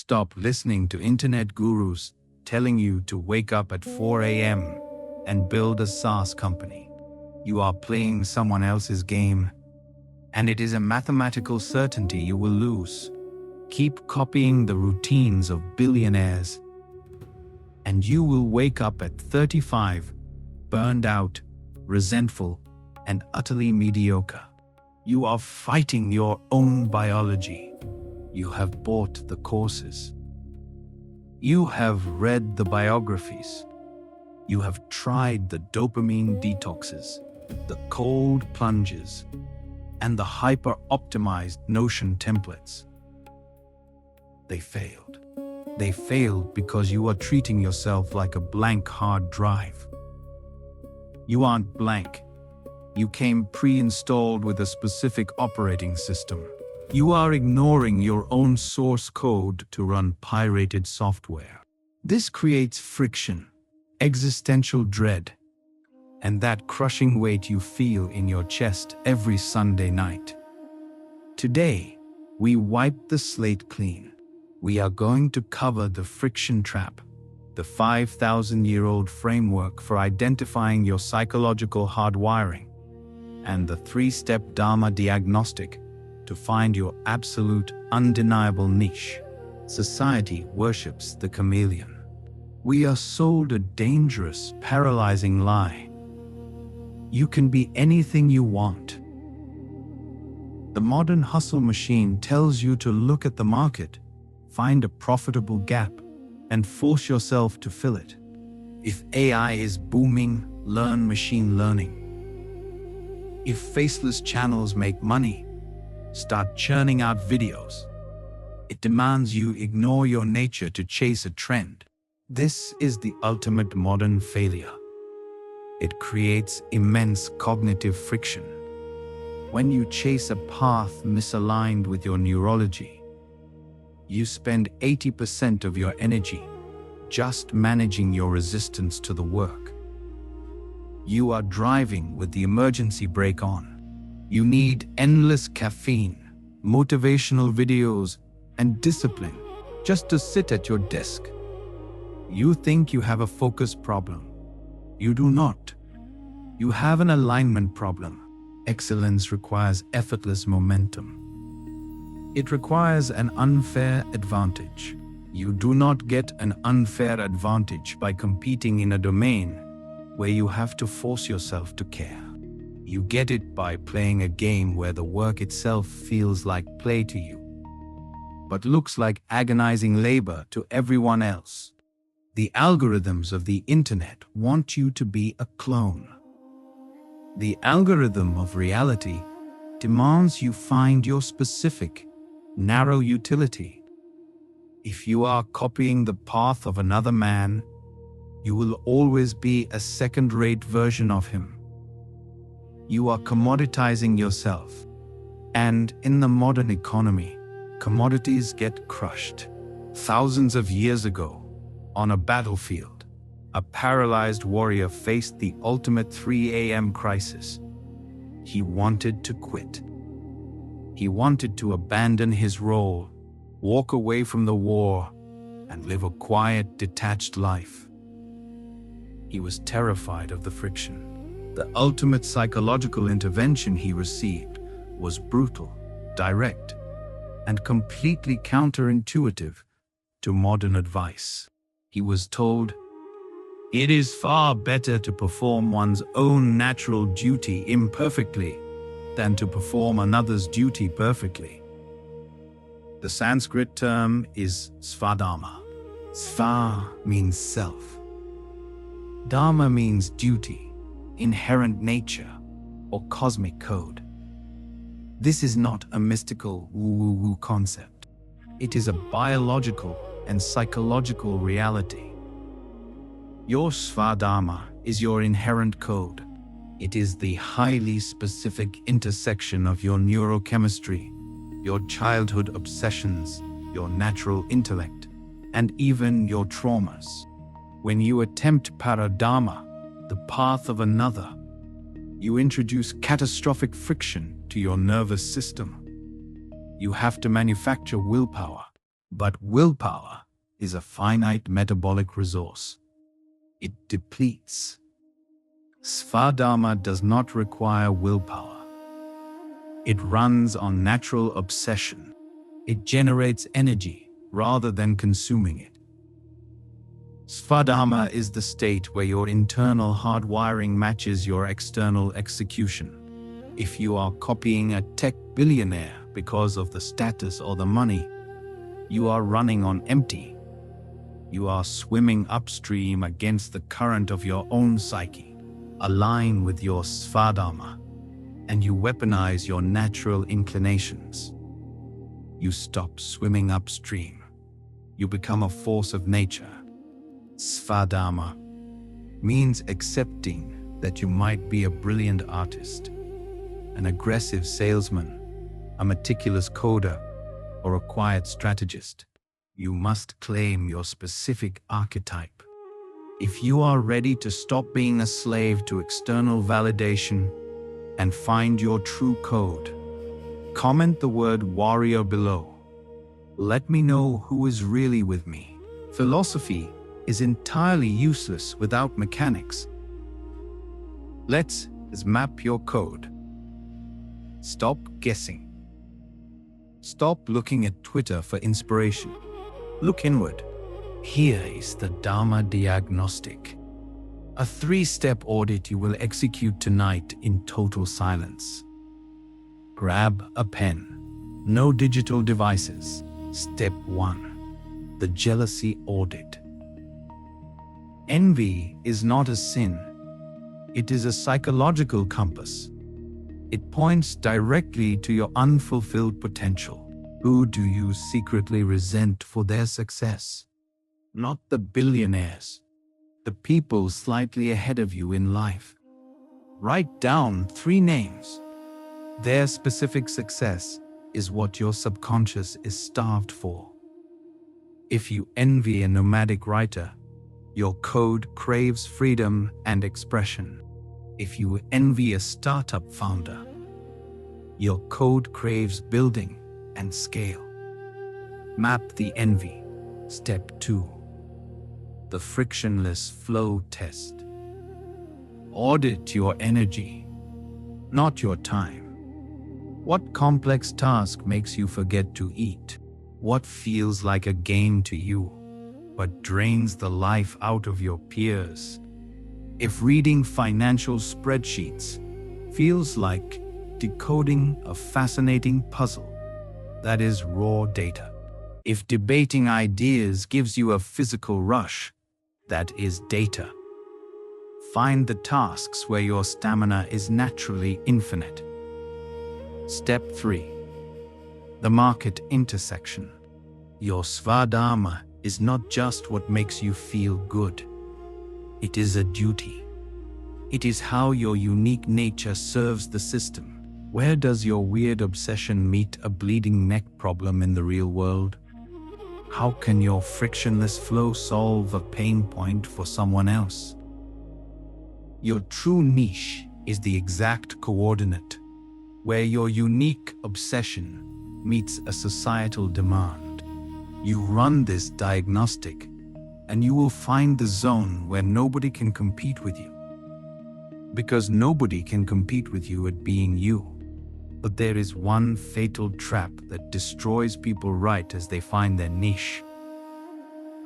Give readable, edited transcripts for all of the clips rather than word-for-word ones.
Stop listening to internet gurus telling you to wake up at 4 a.m. and build a SaaS company. You are playing someone else's game, and it is a mathematical certainty you will lose. Keep copying the routines of billionaires, and you will wake up at 35, burned out, resentful, and utterly mediocre. You are fighting your own biology. You have bought the courses. You have read the biographies. You have tried the dopamine detoxes, the cold plunges, and the hyper-optimized Notion templates. They failed. They failed because you are treating yourself like a blank hard drive. You aren't blank. You came pre-installed with a specific operating system. You are ignoring your own source code to run pirated software. This creates friction, existential dread, and that crushing weight you feel in your chest every Sunday night. Today, we wipe the slate clean. We are going to cover the friction trap, the 5,000-year-old framework for identifying your psychological hardwiring, and the 3-step Dharma Diagnostic to find your absolute, undeniable niche. Society worships the chameleon. We are sold a dangerous, paralyzing lie. You can be anything you want. The modern hustle machine tells you to look at the market, find a profitable gap, and force yourself to fill it. If AI is booming, learn machine learning. If faceless channels make money, start churning out videos. It demands you ignore your nature to chase a trend. This is the ultimate modern failure. It creates immense cognitive friction. When you chase a path misaligned with your neurology, you spend 80% of your energy just managing your resistance to the work. You are driving with the emergency brake on. You need endless caffeine, motivational videos, and discipline just to sit at your desk. You think you have a focus problem. You do not. You have an alignment problem. Excellence requires effortless momentum. It requires an unfair advantage. You do not get an unfair advantage by competing in a domain where you have to force yourself to care. You get it by playing a game where the work itself feels like play to you, but looks like agonizing labor to everyone else. The algorithms of the internet want you to be a clone. The algorithm of reality demands you find your specific, narrow utility. If you are copying the path of another man, you will always be a second-rate version of him. You are commoditizing yourself. And in the modern economy, commodities get crushed. Thousands of years ago, on a battlefield, a paralyzed warrior faced the ultimate 3 a.m. crisis. He wanted to quit. He wanted to abandon his role, walk away from the war, and live a quiet, detached life. He was terrified of the friction. The ultimate psychological intervention he received was brutal, direct, and completely counterintuitive to modern advice. He was told, "It is far better to perform one's own natural duty imperfectly than to perform another's duty perfectly." The Sanskrit term is Svadharma. Sva means self. Dharma means duty, inherent nature, or cosmic code. This is not a mystical woo-woo-woo concept. It is a biological and psychological reality. Your Svadharma is your inherent code. It is the highly specific intersection of your neurochemistry, your childhood obsessions, your natural intellect, and even your traumas. When you attempt Paradharma, the path of another, you introduce catastrophic friction to your nervous system. You have to manufacture willpower, But willpower is a finite metabolic resource. It depletes. Svadharma does not require willpower. It runs on natural obsession. It generates energy rather than consuming it. Svadharma is the state where your internal hardwiring matches your external execution. If you are copying a tech billionaire because of the status or the money, you are running on empty. You are swimming upstream against the current of your own psyche. Align with your Svadharma, and you weaponize your natural inclinations. You stop swimming upstream. You become a force of nature. Svadharma means accepting that you might be a brilliant artist, an aggressive salesman, a meticulous coder, or a quiet strategist. You must claim your specific archetype. If you are ready to stop being a slave to external validation and find your true code, comment the word warrior below. Let me know who is really with me. Philosophy is entirely useless without mechanics. Let's map your code. Stop guessing. Stop looking at Twitter for inspiration. Look inward. Here is the Dharma Diagnostic, a 3-step audit you will execute tonight in total silence. Grab a pen. No digital devices. Step 1. The jealousy audit. Envy is not a sin. It is a psychological compass. It points directly to your unfulfilled potential. Who do you secretly resent for their success? Not the billionaires, the people slightly ahead of you in life. Write down 3 names. Their specific success is what your subconscious is starved for. If you envy a nomadic writer, your code craves freedom and expression. If you envy a startup founder, your code craves building and scale. Map the envy. Step 2. The frictionless flow test. Audit your energy, not your time. What complex task makes you forget to eat? What feels like a game to you, but drains the life out of your peers? If reading financial spreadsheets feels like decoding a fascinating puzzle, that is raw data. If debating ideas gives you a physical rush, that is data. Find the tasks where your stamina is naturally infinite. Step 3. The market intersection. Your Svadharma is not just what makes you feel good. It is a duty. It is how your unique nature serves the system. Where does your weird obsession meet a bleeding neck problem in the real world? How can your frictionless flow solve a pain point for someone else? Your true niche is the exact coordinate where your unique obsession meets a societal demand. You run this diagnostic, and you will find the zone where nobody can compete with you. Because nobody can compete with you at being you. But there is one fatal trap that destroys people right as they find their niche.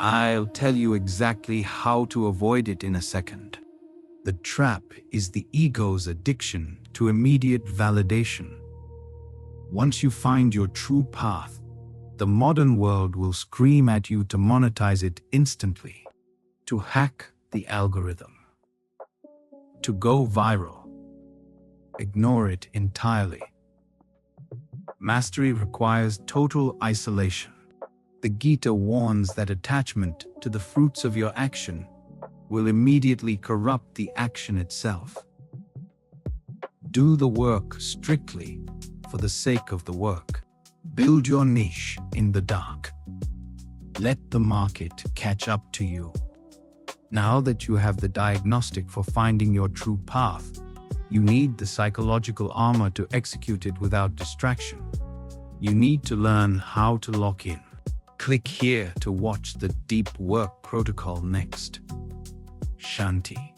I'll tell you exactly how to avoid it in a second. The trap is the ego's addiction to immediate validation. Once you find your true path, the modern world will scream at you to monetize it instantly, to hack the algorithm, to go viral. Ignore it entirely. Mastery requires total isolation. The Gita warns that attachment to the fruits of your action will immediately corrupt the action itself. Do the work strictly for the sake of the work. Build your niche in the dark. Let the market catch up to you. Now that you have the diagnostic for finding your true path, you need the psychological armor to execute it without distraction. You need to learn how to lock in. Click here to watch the deep work protocol next. Shanti.